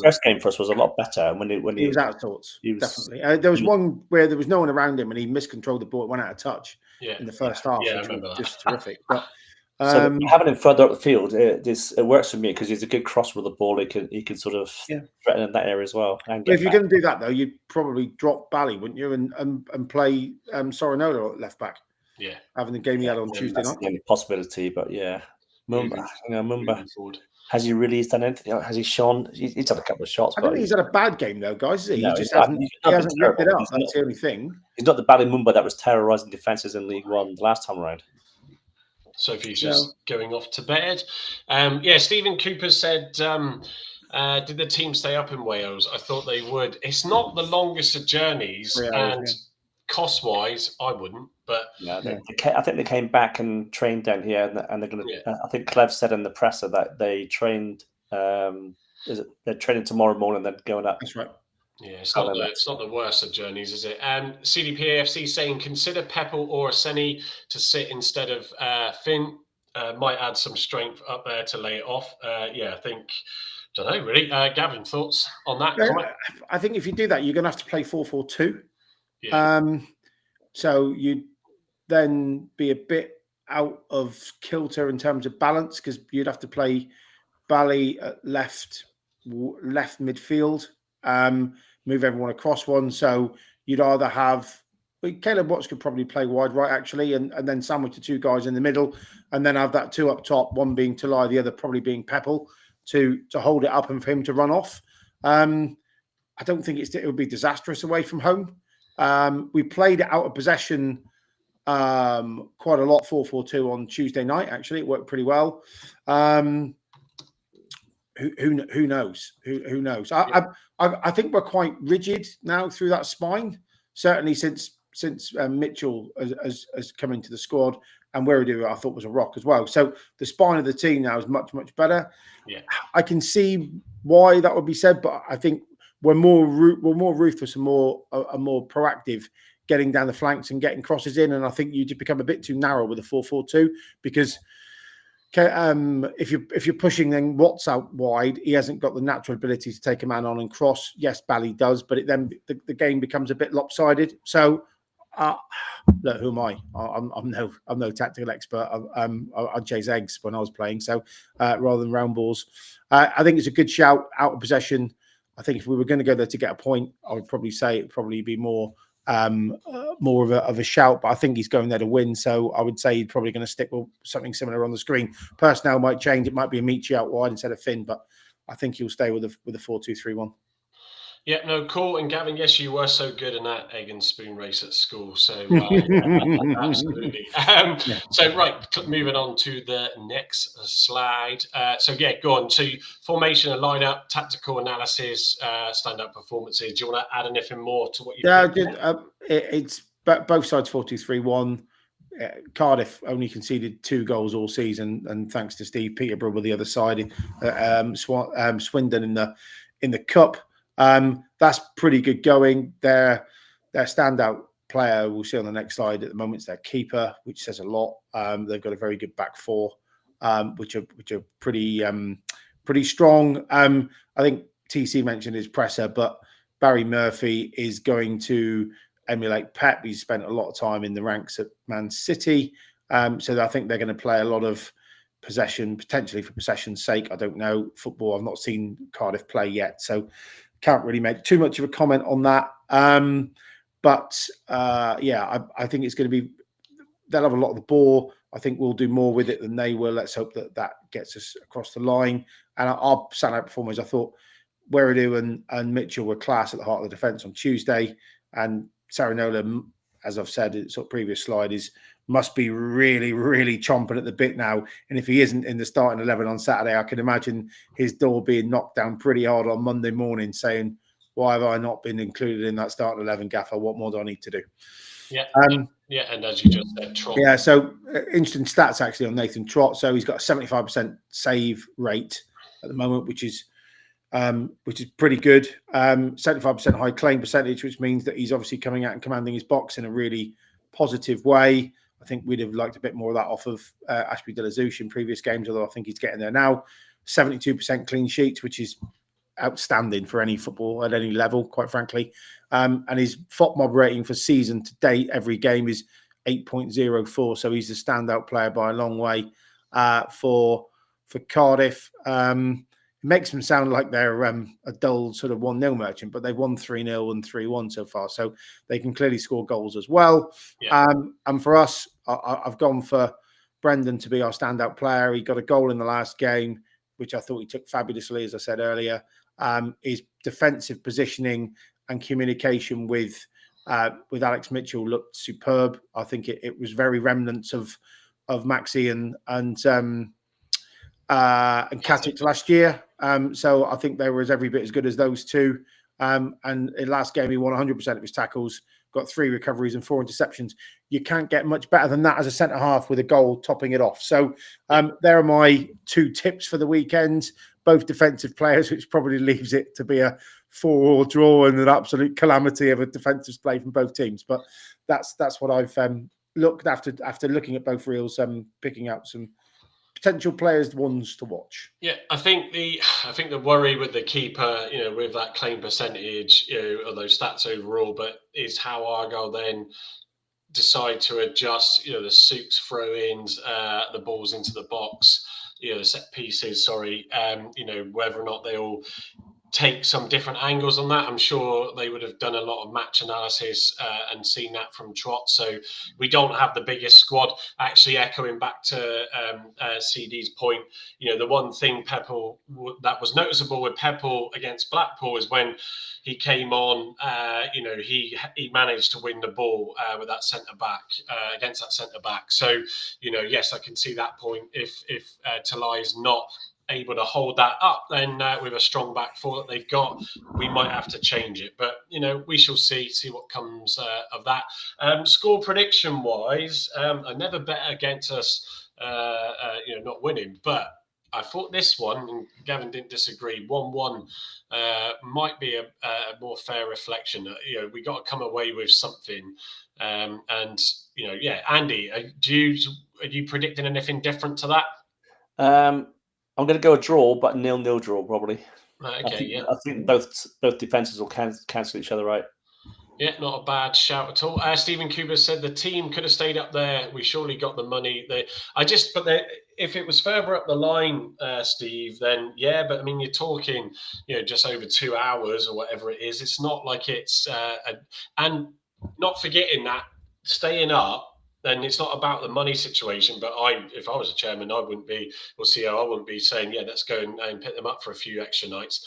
first game for us was a lot better. When he was out of sorts, definitely. There was one where there was no one around him and he miscontrolled the ball. It went out of touch in the first half, which was just terrific. But so having him further up the field, it works for me because he's a good crosser with the ball. He can sort of threaten in that area as well. If you're going to do that, though, you'd probably drop Bally, wouldn't you, and play Sorinola at left back? Yeah, having the game he had on Tuesday night. The only possibility, but yeah. Mumba. Has he really done anything? Has he shone? He's had a couple of shots. I don't think he's had a bad game though, guys. Is he? No, he just hasn't ripped it up. That's the only thing. He's not the Bally Mumba that was terrorising defences in League One the last time around. Sophie's just going off to bed. Stephen Cooper said, did the team stay up in Wales? I thought they would. It's not the longest of journeys, cost-wise, I wouldn't. But I think they came back and trained down here, and they're going to. I think Clev said in the presser that they trained. They're training tomorrow morning, then going up. That's right. Yeah, it's not the worst of journeys, is it? CDPAFC saying consider Peppel or Aseni to sit instead of Finn. Might add some strength up there to lay it off. I think. Don't know really. Gavin, thoughts on that? I think if you do that, you're going to have to play 4-4-2. Yeah. So you'd then be a bit out of kilter in terms of balance because you'd have to play Bally at left midfield, move everyone across one. So you'd either have Caleb Watts could probably play wide right actually, and then sandwich the two guys in the middle, and then have that two up top, one being Tolaj, the other probably being Peppel to hold it up and for him to run off. I don't think it would be disastrous away from home. We played it out of possession quite a lot, 4-4-2 on Tuesday night. Actually, it worked pretty well. Who knows? Who knows? I think we're quite rigid now through that spine. Certainly since Mitchell has come into the squad, and Weredu I thought was a rock as well. So the spine of the team now is much better. Yeah, I can see why that would be said, but I think we're more ruthless and more proactive, getting down the flanks and getting crosses in. And I think you just become a bit too narrow with a 4-4-2 because if you're pushing then Watts out wide, he hasn't got the natural ability to take a man on and cross. Yes, Bally does, but then the game becomes a bit lopsided. So look, who am I? I'm no tactical expert. I'd chase eggs when I was playing, so rather than round balls. I think it's a good shout out of possession. I think if we were going to go there to get a point, I would probably say it'd probably be more of a shout, but I think he's going there to win. So I would say he's probably going to stick with something similar on the screen. Personnel might change. It might be a Michi out wide instead of Finn, but I think he'll stay with a 4-2-3-1. Yeah, no, cool. And Gavin, yes, you were so good in that egg and spoon race at school. So absolutely. So right, moving on to the next slide. Go on. So formation and lineup, tactical analysis, stand-up performances. Do you want to add anything more to what you? Yeah, it's both sides 4-2-3-1. Cardiff only conceded 2 goals all season, and thanks to Steve Peterborough with the other side, Swindon in the cup. That's pretty good going. Their standout player we'll see on the next slide at the moment is their keeper, which says a lot. They've got a very good back four, which are pretty strong. I think TC mentioned his presser, but Barry Murphy is going to emulate Pep. He's spent a lot of time in the ranks at Man City, so I think they're going to play a lot of possession, potentially for possession's sake. I don't know football. I've not seen Cardiff play yet, so can't really make too much of a comment on that. I think it's going to be, they'll have a lot of the ball. I think we'll do more with it than they will. Let's hope that gets us across the line. And our standout performers, I thought Weredu and Mitchell were class at the heart of the defence on Tuesday. And Saranola, as I've said in sort of previous slide, must be really, really chomping at the bit now. And if he isn't in the starting 11 on Saturday, I can imagine his door being knocked down pretty hard on Monday morning saying, why have I not been included in that starting 11, Gaffer? What more do I need to do? Yeah. And as you just said, Trot. Yeah, so interesting stats actually on Nathan Trott. So he's got a 75% save rate at the moment, which is pretty good. 75% high claim percentage, which means that he's obviously coming out and commanding his box in a really positive way. I think we'd have liked a bit more of that off of Ashby de la Zouche in previous games, although I think he's getting there now. 72% clean sheets, which is outstanding for any football at any level, quite frankly. And his FOTMOB rating for season to date, every game is 8.04. So he's a standout player by a long way for Cardiff. It makes them sound like they're a dull sort of 1-0 merchant, but they've won 3-0 and 3-1 so far. So they can clearly score goals as well. Yeah. And for us, I've gone for Brendan to be our standout player. He got a goal in the last game, which I thought he took fabulously, as I said earlier. His defensive positioning and communication with Alex Mitchell looked superb. I think it was very remnants of Maxi and Katic last year. So I think they were every bit as good as those two. And in last game, he won 100% of his tackles, got 3 recoveries and 4 interceptions. You can't get much better than that as a centre half with a goal topping it off. So there are my 2 tips for the weekend. Both defensive players, which probably leaves it to be a 4-4 draw and an absolute calamity of a defensive play from both teams. But that's what I've looked after looking at both reels, picking out some potential players, ones to watch. Yeah, I think the worry with the keeper, with that claim percentage, or those stats overall, but is how Argyle then decide to adjust, the Souks throw-ins, the balls into the box, the set pieces. Whether or not they all take some different angles on that. I'm sure they would have done a lot of match analysis and seen that from Trot. So we don't have the biggest squad. Actually, echoing back to CD's point, the one thing Peppel that was noticeable with Peppel against Blackpool is when he came on, he managed to win the ball with that centre back against that centre back. So, yes, I can see that point. If Tolaj is not able to hold that up, then with a strong back four that they've got, we might have to change it. But we shall see what comes of that. Score prediction wise, I never bet against us, not winning. But I thought this one, and Gavin didn't disagree, 1-1 might be a more fair reflection. We got to come away with something. Andy, are you predicting anything different to that? I'm going to go a draw, but 0-0 draw probably. Okay, I think both defenses will cancel each other out. Yeah, not a bad shout at all. Stephen Cooper said the team could have stayed up there. We surely got the money. If it was further up the line, Steve, then yeah. But I mean, you're talking, just over 2 hours or whatever it is. It's not like it's and not forgetting that staying up. Then it's not about the money situation. But if I was a chairman, I wouldn't be, or CEO, I wouldn't be saying, yeah, let's go and pick them up for a few extra nights.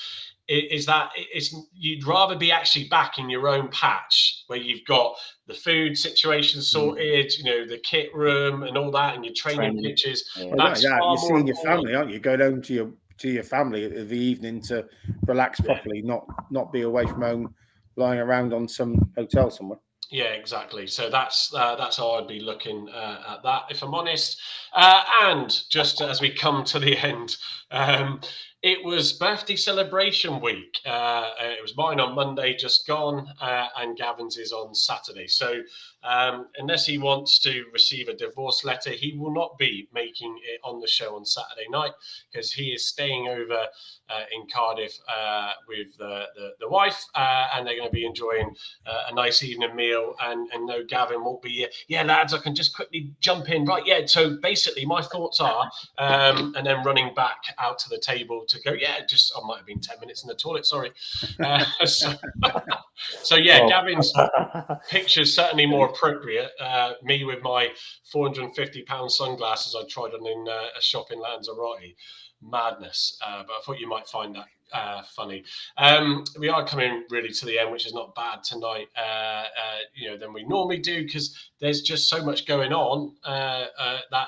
You'd rather be actually back in your own patch where you've got the food situation sorted, the kit room and all that, and your training pitches. Yeah. You're seeing your family, aren't you? Go home to your family at the evening to relax properly, not be away from home, lying around on some hotel somewhere. Yeah, exactly. So that's how I'd be looking at that, if I'm honest. And just as we come to the end, it was birthday celebration week. It was mine on Monday, just gone, and Gavin's is on Saturday. So unless he wants to receive a divorce letter, he will not be making it on the show on Saturday night because he is staying over in Cardiff with the wife, and they're going to be enjoying a nice evening meal. And no, Gavin won't be here. Yeah, lads, I can just quickly jump in. Right, yeah. So basically, my thoughts are, and then running back out to the table to go. Yeah, I might have been 10 minutes in the toilet. Sorry. So yeah, Gavin's picture's certainly more appropriate. Me with my £450 sunglasses I tried on in a shop in Lanzarote. Madness. But I thought you might find that funny. We are coming really to the end, which is not bad tonight, than we normally do, because there's just so much going on that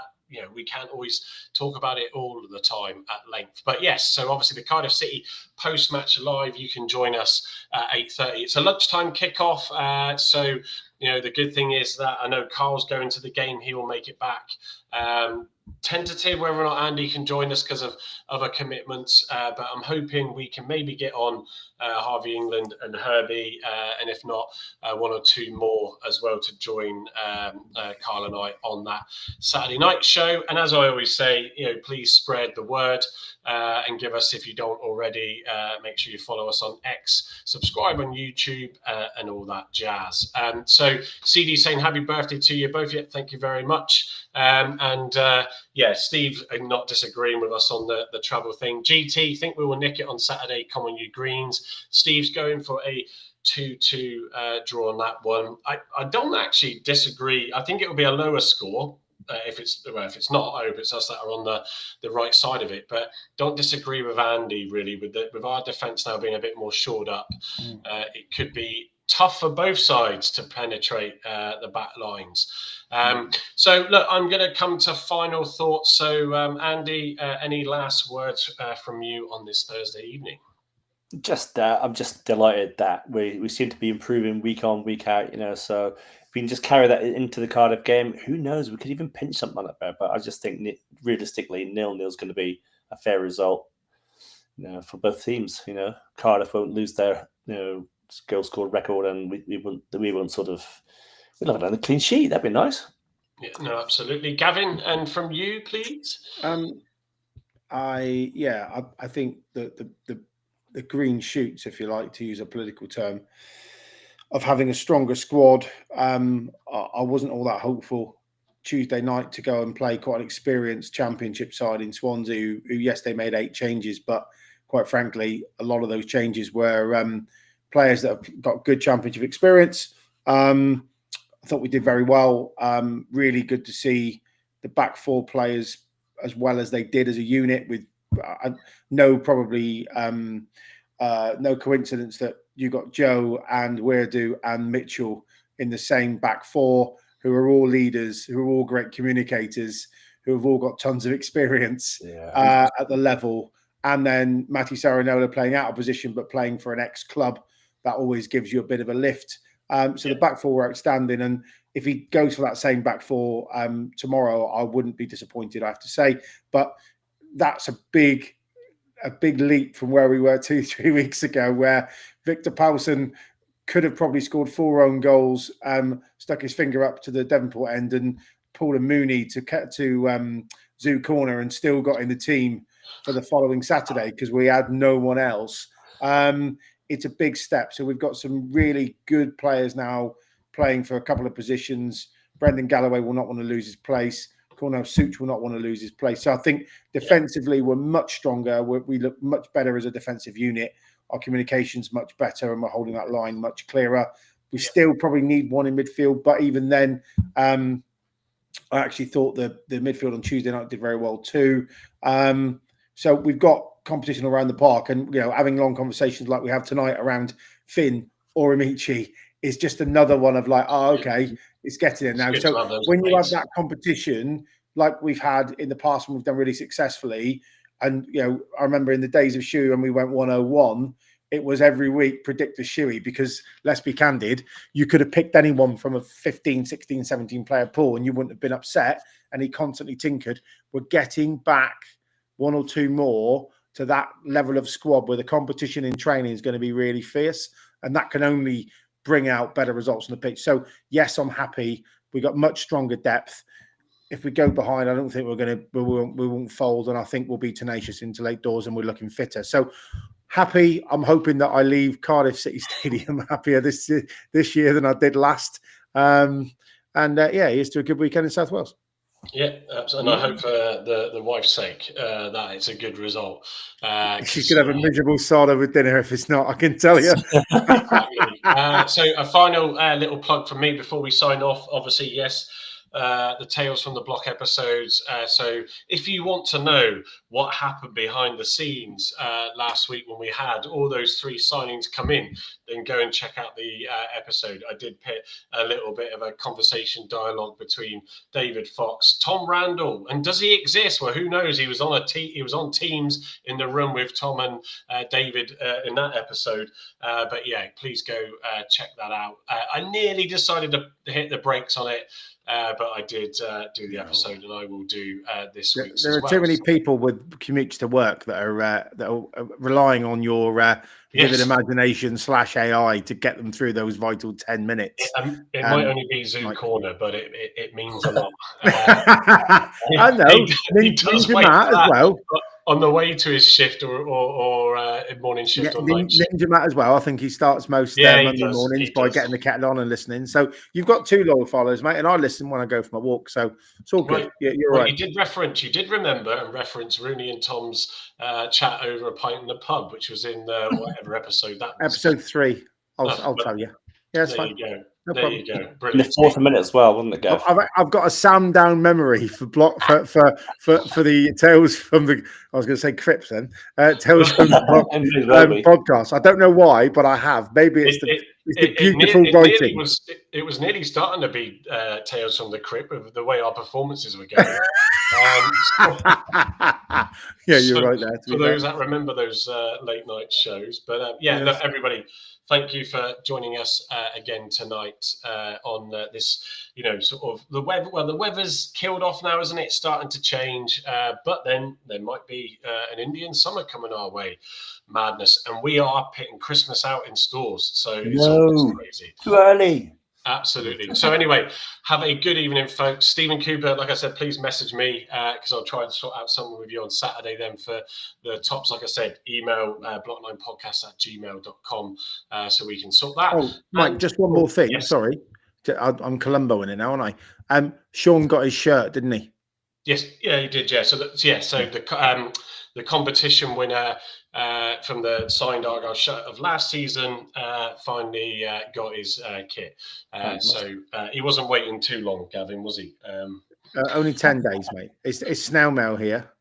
we can't always talk about it all the time at length. But yes, so obviously the Cardiff City post-match live, you can join us at 8:30. It's a lunchtime kickoff. So the good thing is that I know Carl's going to the game. He will make it back. Tentative whether or not Andy can join us because of other commitments, but I'm hoping we can maybe get on Harvey England and Herbie, and if not, 1 or 2 more as well to join Carl and I on that Saturday night show. And as I always say, please spread the word and give us, if you don't already, make sure you follow us on X, subscribe on YouTube, and all that jazz. So CD saying happy birthday to you both. Yet, thank you very much. Steve not disagreeing with us on the travel thing. GT, think we will nick it on Saturday. Come on, you Greens. Steve's going for a 2-2 draw on that one. I don't actually disagree. I think it will be a lower score. if it's not, I hope it's us that are on the right side of it. But don't disagree with Andy really with our defence now being a bit more shored up. It could be tough for both sides to penetrate the back lines. So look, I'm going to come to final thoughts. So Andy, any last words from you on this Thursday evening? Just I'm just delighted that we seem to be improving week on, week out. So if we can just carry that into the Cardiff game, who knows? We could even pinch something like that. But I just think realistically, 0-0 is going to be a fair result. For both teams. Cardiff won't lose their goal scored record, and we won't sort of we'll have another clean sheet. That'd be nice. Yeah, no, absolutely, Gavin. And from you, please. I think the green shoots, if you like to use a political term, of having a stronger squad. I wasn't all that hopeful Tuesday night to go and play quite an experienced Championship side in Swansea, who yes, they made 8 changes, but quite frankly, a lot of those changes were players that have got good Championship experience. I thought we did very well. Really good to see the back 4 players as well as they did as a unit, with no coincidence that you got Joe and Weirdo and Mitchell in the same back 4, who are all leaders, who are all great communicators, who have all got tons of experience at the level. And then Matty Saranola playing out of position, but playing for an ex-club. That always gives you a bit of a lift. So the back 4 were outstanding. And if he goes for that same back 4 tomorrow, I wouldn't be disappointed, I have to say. But that's a big leap from where we were 2-3 weeks ago, where Victor Paulsen could have probably scored 4 own goals, stuck his finger up to the Devonport end and pulled a Mooney to Zoo Corner and still got in the team for the following Saturday because we had no one else. It's a big step. So we've got some really good players now playing for a couple of positions. Brendan Galloway will not want to lose his place. Cornell Such will not want to lose his place. So I think defensively we're much stronger. We look much better as a defensive unit. Our communication's much better and we're holding that line much clearer. We still probably need one in midfield, but even then, I actually thought the midfield on Tuesday night did very well too. So we've got competition around the park, and having long conversations like we have tonight around Finn or Amici is just another one of like, okay, it's getting in now. So when you have that competition like we've had in the past when we've done really successfully, and I remember in the days of Shuey when we went 101, it was every week predict the Shuey, because let's be candid, you could have picked anyone from a 15, 16, 17 player pool and you wouldn't have been upset, and he constantly tinkered. We're getting back 1 or 2 more to that level of squad where the competition in training is going to be really fierce, and that can only bring out better results on the pitch. So yes, I'm happy. We got much stronger depth. If we go behind, I don't think we won't fold, and I think we'll be tenacious into late doors, and we're looking fitter. So happy. I'm hoping that I leave Cardiff City Stadium happier this year than I did last. Here's to a good weekend in South Wales. Yeah, absolutely. And I hope for the wife's sake that it's a good result. She's going to have a miserable sod over dinner if it's not, I can tell you. So a final little plug from me before we sign off. Obviously, yes, the Tales from the Block episodes. So if you want to know what happened behind the scenes last week when we had all those 3 signings come in, then go and check out the episode. I did put a little bit of a conversation dialogue between David Fox, Tom Randall, and does he exist? Well, who knows? He was on he was on Teams in the room with Tom and David in that episode. But yeah, please go check that out. I nearly decided to hit the brakes on it. But I did do the episode, and I will do this week's. There are too many people with commutes to work that are relying on your vivid imagination / AI to get them through those vital 10 minutes. It might only be Zoo Corner, but it means a lot. I know. Ninja Matt as well. On the way to his shift or morning shift or night shift. Ninja Matt as well. I think he starts most Monday mornings by getting the kettle on and listening. So you've got 2 loyal followers, mate, and I listen when I go for my walk. So it's all good. Right. Yeah, you're right. You did remember and reference Rooney and Tom's chat over a pint in the pub, which was in whatever episode that was. Episode 3. I'll tell you. Yeah, that's fine. There you go. No there problem. you go. In the Brilliant. 4th minute as well, wasn't it, Gav? I've got a Sam down memory for the Tales from the. I was going to say Crips then. Tales from the Indeed, rugby. podcast. I don't know why, but I have. Maybe it's the beautiful writing. It was nearly starting to be Tales from the Crypt with the way our performances were going. Yeah, you're right there. For those that remember those late night shows, but Yes. look, everybody, thank you for joining us again tonight on this. Sort of the weather. Well, the weather's killed off now, isn't it? Starting to change, but then there might be an Indian summer coming our way. Madness, and we are pitting Christmas out in stores, so it's almost crazy. Too early. Absolutely. So anyway, have a good evening, folks. Stephen Cooper, like I said, please message me because I'll try and sort out something with you on Saturday then for the tops. Like I said, email block9podcast@gmail.com so we can sort that. Oh, Mike, just one more thing. Yes. Sorry. I'm Columbo in it now, aren't I? Sean got his shirt, didn't he? Yes, yeah, he did. Yeah. So the competition winner from the signed Argyle shirt of last season finally got his kit. So he wasn't waiting too long, Gavin, was he? Only 10 days, mate. It's snail mail here.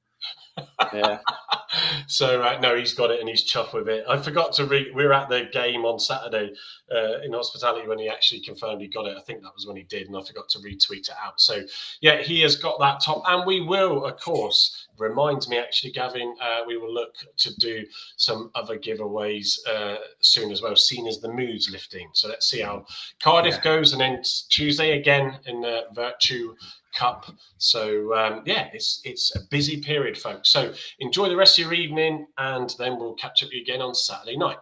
Yeah. So no, he's got it and he's chuffed with it. I forgot to read. We were at the game on Saturday in hospitality when he actually confirmed he got it. I think that was when he did, and I forgot to retweet it out. So yeah, he has got that top, and we will, of course, reminds me actually, Gavin, we will look to do some other giveaways soon as well, seen as the mood's lifting. So let's see how Cardiff goes, and then Tuesday again in the Virtue Cup. So it's a busy period, folks. So enjoy the rest of your evening, and then we'll catch up again on Saturday night.